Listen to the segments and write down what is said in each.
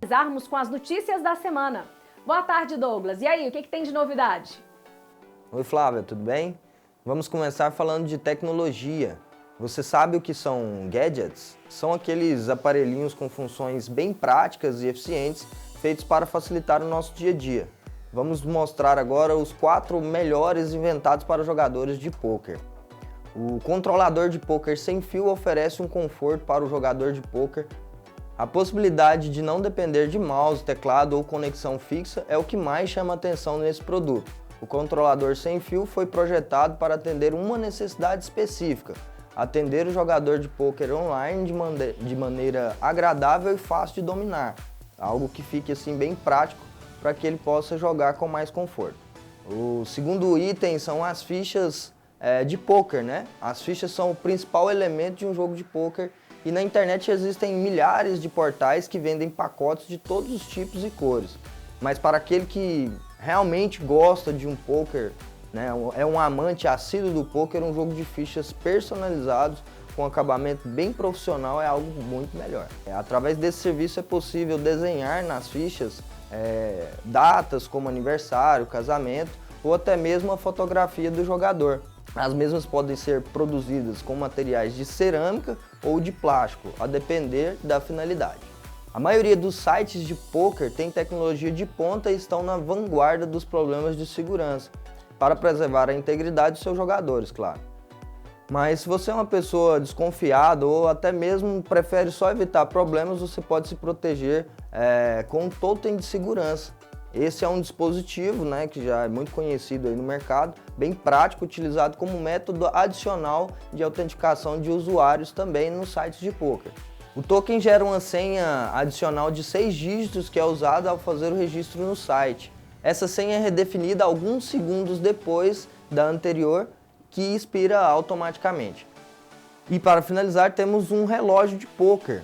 Começarmos com as notícias da semana. Boa tarde, Douglas. E aí, o que tem de novidade? Oi, Flávia, tudo bem? Vamos começar falando de tecnologia. Você sabe o que são gadgets? São aqueles aparelhinhos com funções bem práticas e eficientes feitos para facilitar o nosso dia a dia. Vamos mostrar agora os 4 melhores inventados para jogadores de pôquer. O controlador de pôquer sem fio oferece um conforto para o jogador de pôquer. A possibilidade de não depender de mouse, teclado ou conexão fixa é o que mais chama atenção nesse produto. O controlador sem fio foi projetado para atender uma necessidade específica: atender o jogador de pôquer online de maneira agradável e fácil de dominar, algo que fique assim bem prático para que ele possa jogar com mais conforto. O segundo item são as fichas de pôquer, né? As fichas são o principal elemento de um jogo de pôquer e na internet existem milhares de portais que vendem pacotes de todos os tipos e cores. Mas para aquele que realmente gosta de um pôquer, né, é um amante assíduo do pôquer, um jogo de fichas personalizados com acabamento bem profissional é algo muito melhor. Através desse serviço é possível desenhar nas fichas datas como aniversário, casamento ou até mesmo a fotografia do jogador. As mesmas podem ser produzidas com materiais de cerâmica ou de plástico, a depender da finalidade. A maioria dos sites de pôquer tem tecnologia de ponta e estão na vanguarda dos problemas de segurança, para preservar a integridade dos seus jogadores, claro. Mas se você é uma pessoa desconfiada ou até mesmo prefere só evitar problemas, você pode se proteger com um totem de segurança. Esse é um dispositivo, né, que já é muito conhecido aí no mercado, bem prático, utilizado como método adicional de autenticação de usuários também nos sites de pôquer. O token gera uma senha adicional de 6 dígitos que é usada ao fazer o registro no site. Essa senha é redefinida alguns segundos depois da anterior, que expira automaticamente. E para finalizar, temos um relógio de pôquer.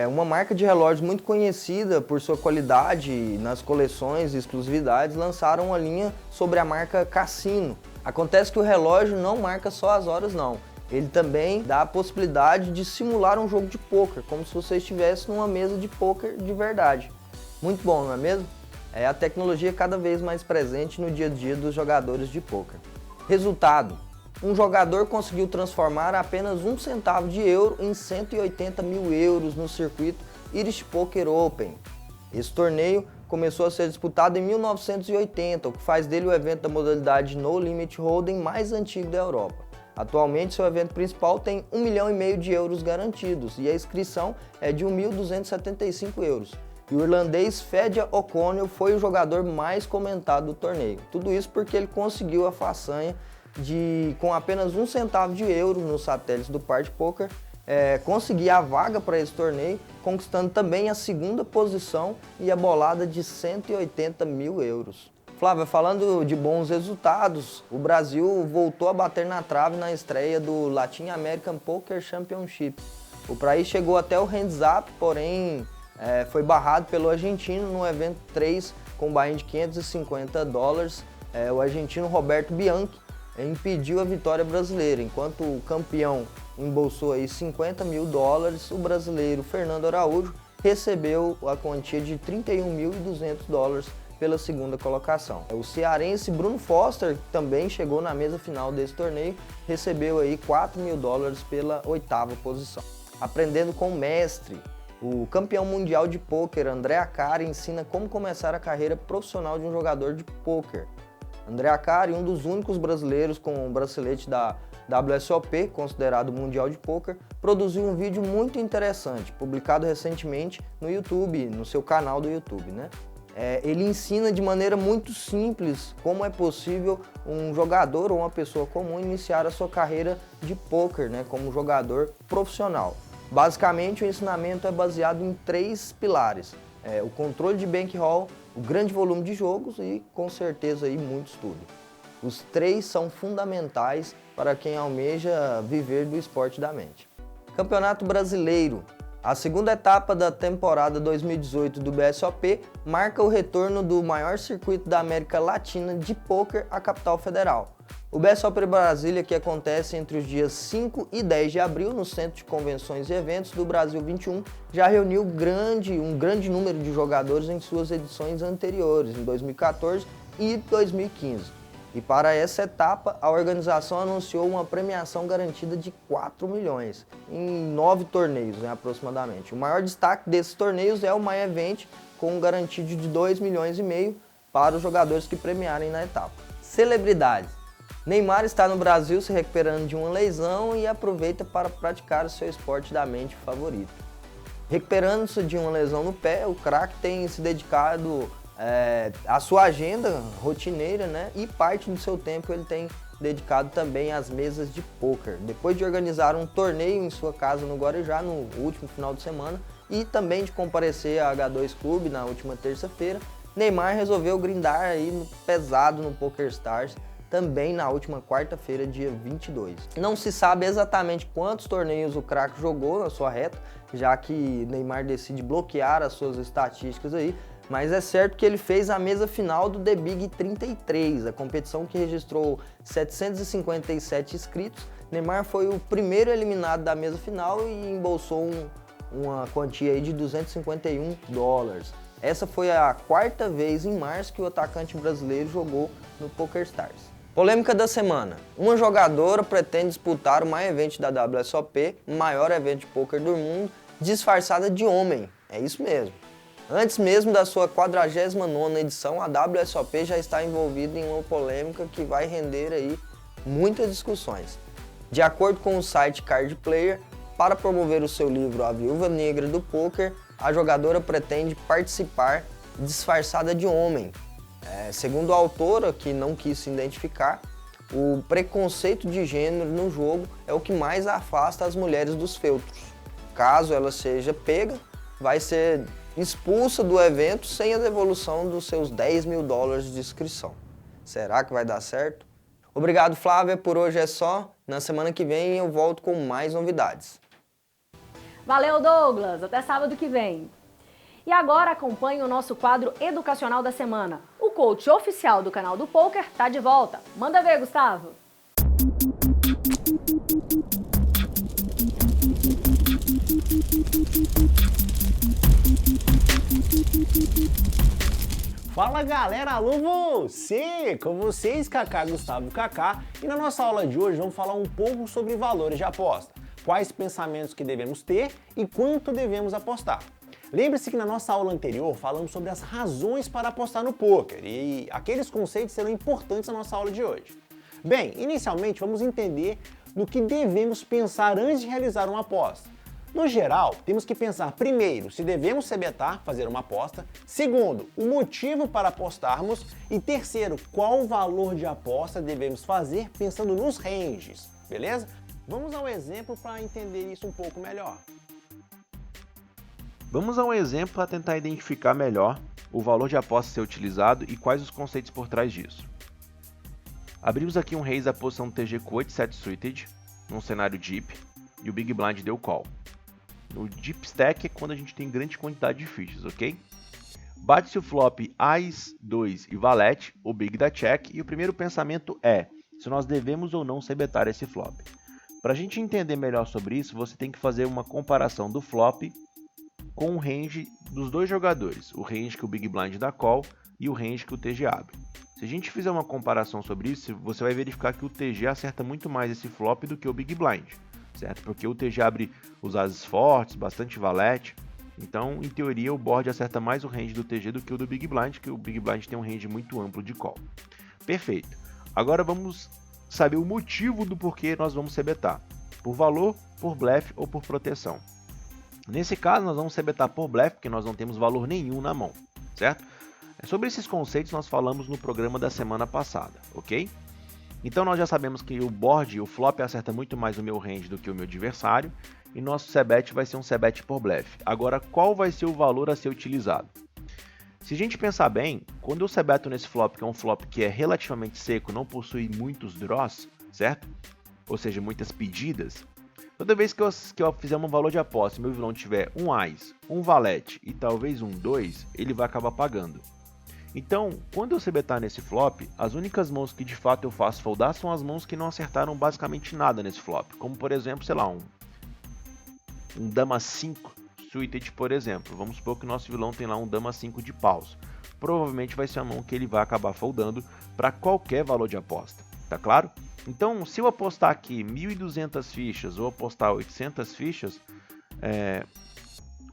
Uma marca de relógios muito conhecida por sua qualidade nas coleções e exclusividades, lançaram uma linha sobre a marca Cassino. Acontece que o relógio não marca só as horas não, ele também dá a possibilidade de simular um jogo de pôquer, como se você estivesse numa mesa de pôquer de verdade. Muito bom, não é mesmo? É a tecnologia cada vez mais presente no dia a dia dos jogadores de pôquer. Resultado: um jogador conseguiu transformar apenas 1 centavo de euro em 180 mil euros no circuito Irish Poker Open. Esse torneio começou a ser disputado em 1980, o que faz dele o evento da modalidade No Limit Hold'em mais antigo da Europa. Atualmente, seu evento principal tem 1,5 milhão de euros garantidos e a inscrição é de 1.275 euros. E o irlandês Fedja O'Connell foi o jogador mais comentado do torneio. Tudo isso porque ele conseguiu a façanha de, com apenas 1 centavo de euro nos satélites do Party Poker, conseguir a vaga para esse torneio, conquistando também a 2ª posição e a bolada de 180 mil euros. Flávia, falando de bons resultados, o Brasil voltou a bater na trave na estreia do Latin American Poker Championship. O país chegou até o hands up, porém foi barrado pelo argentino no evento 3 com buy-in de $550. O argentino Roberto Bianchi impediu a vitória brasileira, enquanto o campeão embolsou aí $50 mil, o brasileiro Fernando Araújo recebeu a quantia de $31.200 pela 2ª colocação. O cearense Bruno Foster, que também chegou na mesa final desse torneio, recebeu aí $4 mil pela 8ª posição. Aprendendo com o mestre, o campeão mundial de pôquer André Acari ensina como começar a carreira profissional de um jogador de pôquer. André Acari, um dos únicos brasileiros com o bracelete da WSOP, considerado mundial de pôquer, produziu um vídeo muito interessante, publicado recentemente no YouTube, no seu canal do YouTube, né? Ele ensina de maneira muito simples como é possível um jogador ou uma pessoa comum iniciar a sua carreira de pôquer, né, como jogador profissional. Basicamente, o ensinamento é baseado em 3 pilares: o controle de bankroll, o grande volume de jogos e, com certeza, aí, muito estudo. Os 3 são fundamentais para quem almeja viver do esporte da mente. Campeonato Brasileiro. A 2ª etapa da temporada 2018 do BSOP marca o retorno do maior circuito da América Latina de pôquer à capital federal. O BSOP Brasília, que acontece entre os dias 5 e 10 de abril no Centro de Convenções e Eventos do Brasil 21, já reuniu um grande número de jogadores em suas edições anteriores, em 2014 e 2015. E para essa etapa, a organização anunciou uma premiação garantida de 4 milhões, em 9 torneios, aproximadamente. O maior destaque desses torneios é o My Event, com um garantido de 2,5 milhões para os jogadores que premiarem na etapa. Celebridades. Neymar está no Brasil se recuperando de uma lesão e aproveita para praticar o seu esporte da mente favorito. Recuperando-se de uma lesão no pé, o craque tem se dedicado à sua agenda rotineira, né? E parte do seu tempo ele tem dedicado também às mesas de pôquer. Depois de organizar um torneio em sua casa no Guarujá no último final de semana e também de comparecer à H2 Clube na última terça-feira, Neymar resolveu grindar aí pesado no PokerStars também na última quarta-feira, dia 22. Não se sabe exatamente quantos torneios o craque jogou na sua reta, já que Neymar decide bloquear as suas estatísticas aí, mas é certo que ele fez a mesa final do The Big 33, a competição que registrou 757 inscritos. Neymar foi o primeiro eliminado da mesa final e embolsou uma quantia aí de $251. Essa foi a quarta vez em março que o atacante brasileiro jogou no PokerStars. Polêmica da semana. Uma jogadora pretende disputar o My Event da WSOP, o maior evento de poker do mundo, disfarçada de homem. É isso mesmo. Antes mesmo da sua 49ª edição, a WSOP já está envolvida em uma polêmica que vai render aí muitas discussões. De acordo com o site Card Player, para promover o seu livro A Viúva Negra do Poker, a jogadora pretende participar disfarçada de homem. Segundo a autora, que não quis se identificar, o preconceito de gênero no jogo é o que mais afasta as mulheres dos feltros. Caso ela seja pega, vai ser expulsa do evento sem a devolução dos seus $10 mil de inscrição. Será que vai dar certo? Obrigado, Flávia, por hoje é só. Na semana que vem eu volto com mais novidades. Valeu, Douglas! Até sábado que vem. E agora acompanhe o nosso quadro educacional da semana. O coach oficial do canal do Poker tá de volta. Manda ver, Gustavo! Fala galera, alô você! Com vocês, Kaká, Gustavo, Kaká, e na nossa aula de hoje vamos falar um pouco sobre valores de aposta, quais pensamentos que devemos ter e quanto devemos apostar. Lembre-se que na nossa aula anterior falamos sobre as razões para apostar no poker e aqueles conceitos serão importantes na nossa aula de hoje. Bem, inicialmente vamos entender no que devemos pensar antes de realizar uma aposta. No geral, temos que pensar primeiro se devemos se betar, fazer uma aposta, segundo, o motivo para apostarmos e terceiro, qual valor de aposta devemos fazer pensando nos ranges, beleza? Vamos a um exemplo para entender isso um pouco melhor. Vamos a um exemplo para tentar identificar melhor o valor de aposta a ser utilizado e quais os conceitos por trás disso. Abrimos aqui um raise da posição do TG com 8-7 suited, num cenário deep, e o Big Blind deu call. No deep stack é quando a gente tem grande quantidade de fichas, ok? Bate-se o flop Ás, 2 e Valete, o Big dá check, e o primeiro pensamento é se nós devemos ou não se betar esse flop. Para a gente entender melhor sobre isso, você tem que fazer uma comparação do flop com o range dos dois jogadores, o range que o Big Blind dá call e o range que o TG abre. Se a gente fizer uma comparação sobre isso, você vai verificar que o TG acerta muito mais esse flop do que o Big Blind, certo? Porque o TG abre os ases fortes, bastante valete, então em teoria o board acerta mais o range do TG do que o do Big Blind, que o Big Blind tem um range muito amplo de call. Perfeito. Agora vamos saber o motivo do porquê nós vamos se betar. Por valor, por blefe ou por proteção. Nesse caso, nós vamos se betar por blefe, porque nós não temos valor nenhum na mão, certo? Sobre esses conceitos nós falamos no programa da semana passada, ok? Então nós já sabemos que o board, o flop, acerta muito mais o meu range do que o meu adversário, e nosso c-bet vai ser um c-bet por blefe. Agora, qual vai ser o valor a ser utilizado? Se a gente pensar bem, quando eu c-beto nesse flop, que é um flop que é relativamente seco, não possui muitos draws, certo? Ou seja, muitas pedidas, toda vez que eu fizer um valor de aposta e meu vilão tiver um Ás, um Valete e talvez um 2, ele vai acabar pagando. Então, quando eu c-betar nesse flop, as únicas mãos que de fato eu faço foldar são as mãos que não acertaram basicamente nada nesse flop. Como por exemplo, sei lá, um dama 5 suited, por exemplo. Vamos supor que o nosso vilão tem lá um dama 5 de paus. Provavelmente vai ser a mão que ele vai acabar foldando para qualquer valor de aposta, tá claro? Então, se eu apostar aqui 1.200 fichas ou apostar 800 fichas,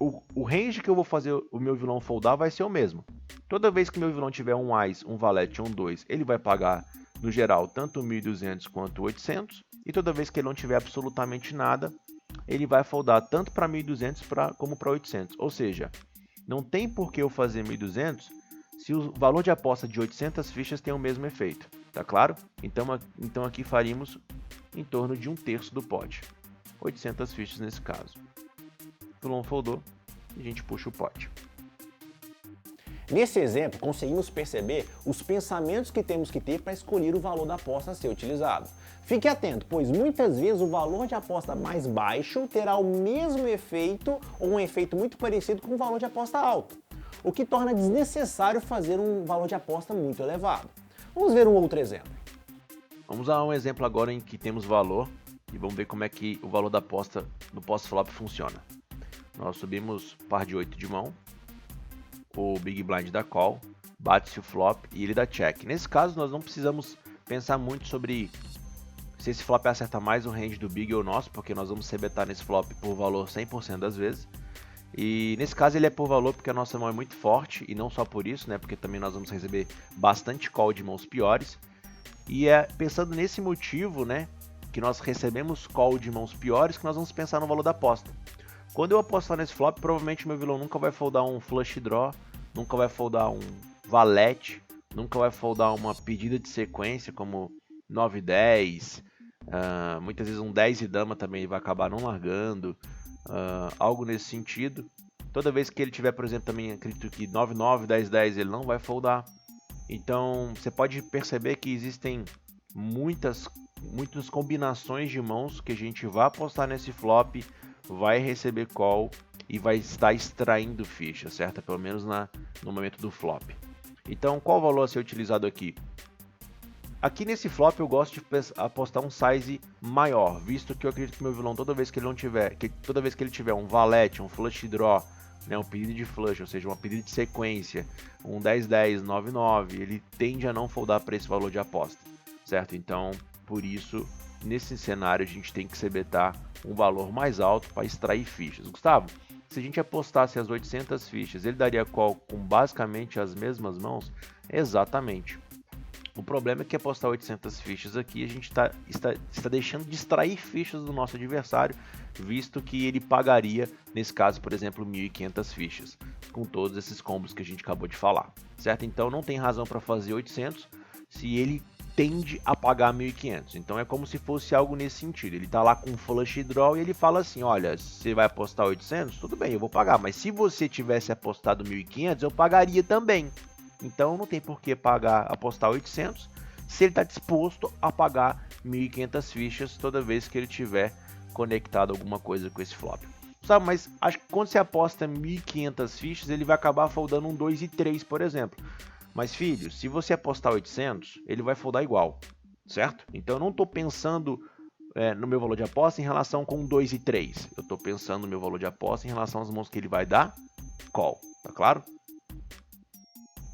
o range que eu vou fazer o meu vilão foldar vai ser o mesmo. Toda vez que meu vilão tiver um Ás, um valete e um 2, ele vai pagar, no geral, tanto 1.200 quanto 800. E toda vez que ele não tiver absolutamente nada, ele vai foldar tanto para 1.200 como para 800. Ou seja, não tem por que eu fazer 1.200 se o valor de aposta de 800 fichas tem o mesmo efeito. Tá claro? Então aqui faríamos em torno de 1/3 do pote. 800 fichas nesse caso. O vilão foldou e a gente puxa o pote. Nesse exemplo, conseguimos perceber os pensamentos que temos que ter para escolher o valor da aposta a ser utilizado. Fique atento, pois muitas vezes o valor de aposta mais baixo terá o mesmo efeito ou um efeito muito parecido com o valor de aposta alto, o que torna desnecessário fazer um valor de aposta muito elevado. Vamos ver um outro exemplo. Vamos a um exemplo agora em que temos valor e vamos ver como é que o valor da aposta do pós-flop funciona. Nós subimos par de 8 de mão, o Big Blind dá call, bate-se o flop e ele dá check. Nesse caso nós não precisamos pensar muito sobre se esse flop acerta mais o range do Big ou nosso, porque nós vamos c-betar nesse flop por valor 100% das vezes. E nesse caso ele é por valor porque a nossa mão é muito forte, e não só por isso, né, porque também nós vamos receber bastante call de mãos piores. E é pensando nesse motivo, né, que nós recebemos call de mãos piores, que nós vamos pensar no valor da aposta. Quando eu apostar nesse flop, provavelmente o meu vilão nunca vai foldar um flush draw, nunca vai foldar um valete, nunca vai foldar uma pedida de sequência como 9 e 10, muitas vezes um 10 e dama também vai acabar não largando, algo nesse sentido. Toda vez que ele tiver, por exemplo, também acredito que 9, 9, 10, 10, ele não vai foldar. Então você pode perceber que existem muitas combinações de mãos que a gente vai apostar nesse flop, vai receber call e vai estar extraindo ficha, certo? Pelo menos no momento do flop. Então, qual o valor a ser utilizado aqui? Aqui nesse flop eu gosto de apostar um size maior, visto que eu acredito que meu vilão, toda vez que ele tiver um valete, um flush draw, né, um pedido de flush, ou seja, uma pedida de sequência, um 10-10, 9-9, ele tende a não foldar para esse valor de aposta, certo? Então, por isso, nesse cenário a gente tem que c-betar um valor mais alto para extrair fichas. Gustavo, se a gente apostasse as 800 fichas, ele daria call com basicamente as mesmas mãos? Exatamente. O problema é que apostar 800 fichas aqui, a gente está deixando de extrair fichas do nosso adversário, visto que ele pagaria, nesse caso, por exemplo, 1.500 fichas, com todos esses combos que a gente acabou de falar, certo? Então não tem razão para fazer 800 se ele tende a pagar 1.500. Então é como se fosse algo nesse sentido. Ele está lá com flush draw e ele fala assim, olha, você vai apostar 800? Tudo bem, eu vou pagar, mas se você tivesse apostado 1.500, eu pagaria também. Então não tem por que apostar 800 se ele está disposto a pagar 1.500 fichas toda vez que ele tiver conectado alguma coisa com esse flop. Sabe, mas acho que quando você aposta 1.500 fichas, ele vai acabar foldando um 2 e 3, por exemplo. Mas filho, se você apostar 800, ele vai foldar igual, certo? Então eu não estou pensando no meu valor de aposta em relação com 2 e 3. Eu estou pensando no meu valor de aposta em relação às mãos que ele vai dar call, tá claro?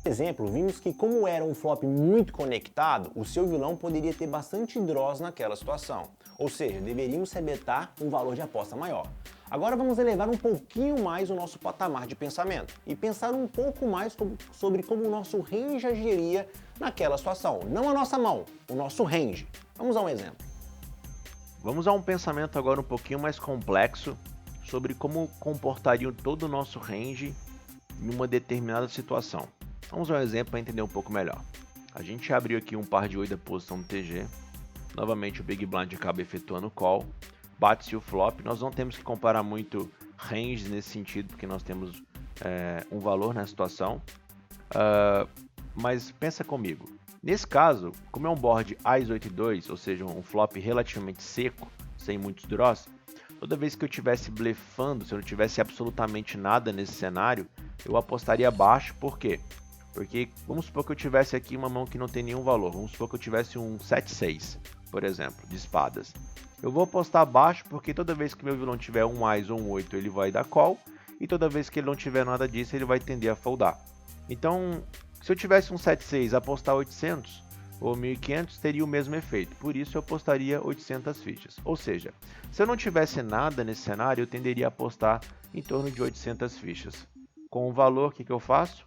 Exemplo, vimos que como era um flop muito conectado, o seu vilão poderia ter bastante draws naquela situação. Ou seja, deveríamos c-betar um valor de aposta maior. Agora vamos elevar um pouquinho mais o nosso patamar de pensamento e pensar um pouco mais sobre como o nosso range agiria naquela situação. Não a nossa mão, o nosso range. Vamos a um exemplo. Vamos a um pensamento agora um pouquinho mais complexo sobre como comportaria todo o nosso range em uma determinada situação. Vamos a um exemplo para entender um pouco melhor. A gente abriu aqui um par de 8 da posição do TG. Novamente o Big Blind acaba efetuando o call. Bate-se o flop. Nós não temos que comparar muito range nesse sentido, porque nós temos um valor na situação. Mas pensa comigo. Nesse caso, como é um board Ás 8 e 2, ou seja, um flop relativamente seco, sem muitos draws, toda vez que eu estivesse blefando, se eu não tivesse absolutamente nada nesse cenário, eu apostaria baixo. Por quê? Porque vamos supor que eu tivesse aqui uma mão que não tem nenhum valor. Vamos supor que eu tivesse um 7-6, por exemplo, de espadas. Eu vou apostar baixo porque toda vez que meu vilão tiver um mais ou um 8, ele vai dar call. E toda vez que ele não tiver nada disso, ele vai tender a foldar. Então, se eu tivesse um 7-6, apostar 800 ou 1.500 teria o mesmo efeito. Por isso eu apostaria 800 fichas. Ou seja, se eu não tivesse nada nesse cenário, eu tenderia a apostar em torno de 800 fichas. Com o valor, o que eu faço?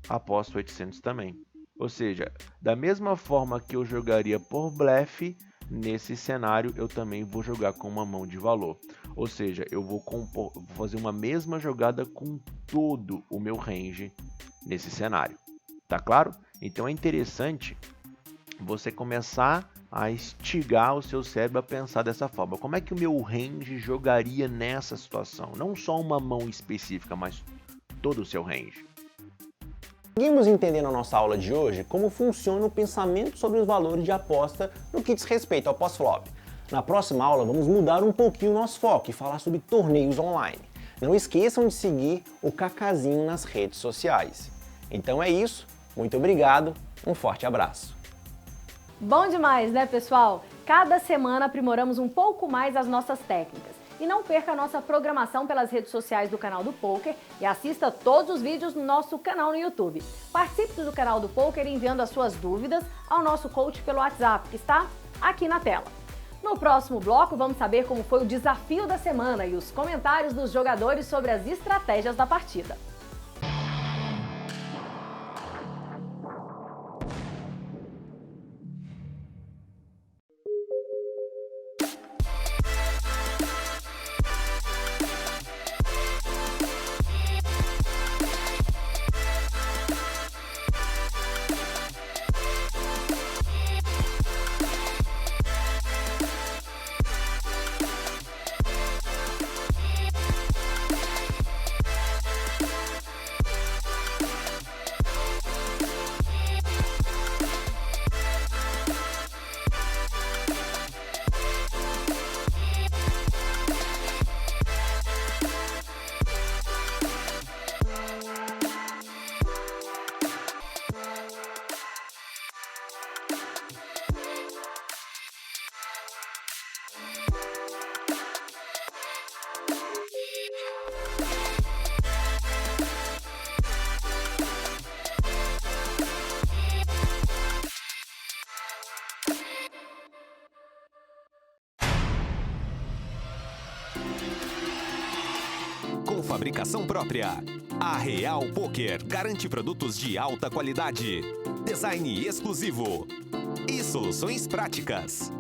Aposto 800 também. Ou seja, da mesma forma que eu jogaria por blefe, nesse cenário eu também vou jogar com uma mão de valor. Ou seja, eu vou fazer uma mesma jogada com todo o meu range nesse cenário. Tá claro? Então é interessante você começar a instigar o seu cérebro a pensar dessa forma. Como é que o meu range jogaria nessa situação? Não só uma mão específica, mas todo o seu range. Conseguimos entender na nossa aula de hoje como funciona o pensamento sobre os valores de aposta no que diz respeito ao pós-flop. Na próxima aula vamos mudar um pouquinho o nosso foco e falar sobre torneios online. Não esqueçam de seguir o Kakázinho nas redes sociais. Então é isso, muito obrigado, um forte abraço. Bom demais, né, pessoal? Cada semana aprimoramos um pouco mais as nossas técnicas. E não perca a nossa programação pelas redes sociais do canal do Poker e assista todos os vídeos no nosso canal no YouTube. Participe do canal do Poker enviando as suas dúvidas ao nosso coach pelo WhatsApp, que está aqui na tela. No próximo bloco, vamos saber como foi o desafio da semana e os comentários dos jogadores sobre as estratégias da partida. Com fabricação própria, a Real Poker garante produtos de alta qualidade, design exclusivo e soluções práticas.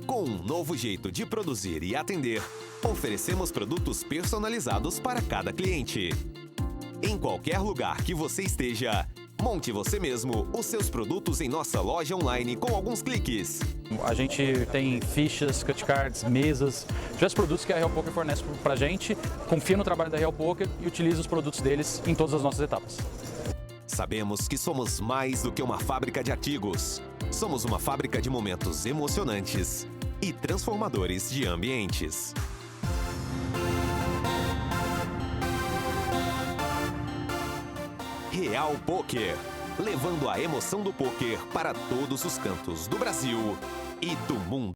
Com um novo jeito de produzir e atender, oferecemos produtos personalizados para cada cliente. Em qualquer lugar que você esteja, monte você mesmo os seus produtos em nossa loja online com alguns cliques. A gente tem fichas, cut cards, mesas, diversos produtos que a Real Poker fornece pra gente, confia no trabalho da Real Poker e utiliza os produtos deles em todas as nossas etapas. Sabemos que somos mais do que uma fábrica de artigos. Somos uma fábrica de momentos emocionantes e transformadores de ambientes. Real Poker, levando a emoção do poker para todos os cantos do Brasil e do mundo.